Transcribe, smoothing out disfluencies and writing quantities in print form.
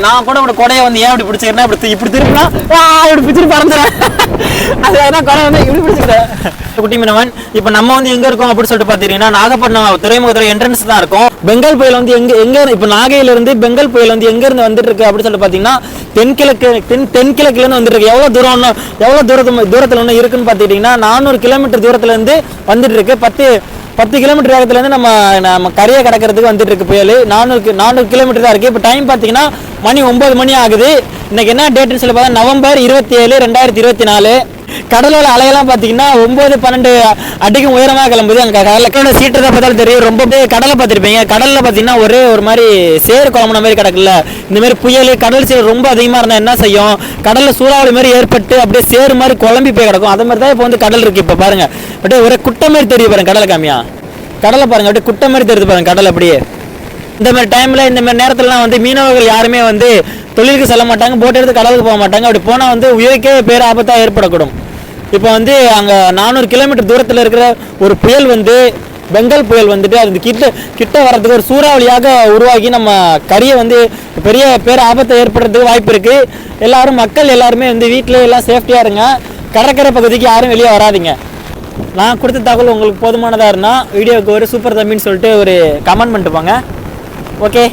நான் கூட கொடையை வந்து ஏன் இப்படி பிடிச்சிக்கிறேன்னா இப்படி திருப்பினா இப்படி பிடிச்சிட்டு பறந்துறேன். அதுதான் கொடை வந்து இப்படி பிடிச்சிக்கிறேன். குட்டி மீனவன் இப்போ நம்ம வந்து எங்க இருக்கோம் அப்படின்னு சொல்லிட்டு பாத்தீங்கன்னா நாகப்பட்டினம் துறைமுகத்துல என்ட்ரன்ஸ் தான் இருக்கும். பெங்கால் புயல் வந்து எங்க இப்போ நாகையில இருந்து பெங்கால் புயல் வந்து எங்க இருந்து வந்துட்டு இருக்கு அப்படின்னு சொல்லிட்டு பாத்தீங்கன்னா தென்கிழக்குல இருந்து வந்துட்டு இருக்கு. எவ்வளவு தூரத்துல ஒன்று இருக்குன்னு பாத்துக்கிட்டீங்கன்னா 400 கிலோமீட்டர் தூரத்துல இருந்து வந்துட்டு இருக்கு. 10 கிலோமீட்டர் வேகத்துல இருந்து நம்ம கரையை கடக்கிறதுக்கு வந்துட்டு இருக்கு புயல். 400 கிலோமீட்டர் தான் இருக்கு. இப்போ டைம் பாத்தீங்கன்னா மணி 9 மணி ஆகுது. இன்னைக்கு என்ன டேட்னு சொல்லி பார்த்தா நவம்பர் 27, 2024. கடலோட அலையெல்லாம் பாத்தீங்கன்னா 9-12 அடிக்கும் உயரமா கிளம்புது. அங்க கடலோட சீற்றத்தை பார்த்தாலும் தெரியும். ரொம்ப கடலை பார்த்துருப்பீங்க. கடல்ல பாத்தீங்கன்னா ஒரு மாதிரி சேறு குழம்புன மாதிரி கிடக்குல்ல. இந்த மாதிரி புயல் கடல் சேறு ரொம்ப அதிகமா இருந்தா என்ன செய்யும், கடல்ல சூறாவளி மாதிரி ஏற்பட்டு அப்படியே சேறு மாதிரி குழம்பி போய் கிடக்கும். அதே மாதிரி தான் இப்போ வந்து கடல் இருக்கு. இப்போ பாருங்க அப்படியே ஒரே குட்டை மாதிரி தெரியும் பாருங்க. கடலை காமியா கடலை பாருங்க அப்படியே குட்டை மாதிரி தெரியுது பாருங்க கடல். அப்படியே இந்த மாதிரி டைம்ல இந்த மாதிரி நேரத்துலலாம் வந்து மீனவர்கள் யாருமே வந்து தொழிலுக்கு செல்ல மாட்டாங்க, போட் எடுத்து கடலுக்கு போக மாட்டாங்க. அப்படி போனா வந்து உயிருக்கே பேர் ஆபத்தா ஏற்படக்கூடும். இப்போ வந்து அங்க 400 கிலோமீட்டர் தூரத்துல இருக்கிற ஒரு புயல் வந்து பெங்கால் புயல் வந்துட்டு அது கிட்ட வர்றதுக்கு ஒரு சூறாவளியாக உருவாக்கி நம்ம கரையை வந்து பெரிய பேர் ஆபத்தை ஏற்படுறதுக்கு வாய்ப்பு இருக்கு. மக்கள் எல்லாருமே வந்து வீட்டிலே எல்லாம் சேஃப்டியா இருங்க. கடற்கரை பகுதிக்கு யாரும் வெளியே வராதிங்க. நான் கொடுத்த தகவல் உங்களுக்கு போதுமானதா இருந்தா வீடியோக்கு ஒரு சூப்பர் தம்பின்னு சொல்லிட்டு ஒரு கமெண்ட் பண்ணிட்டு போங்க. ஓகே.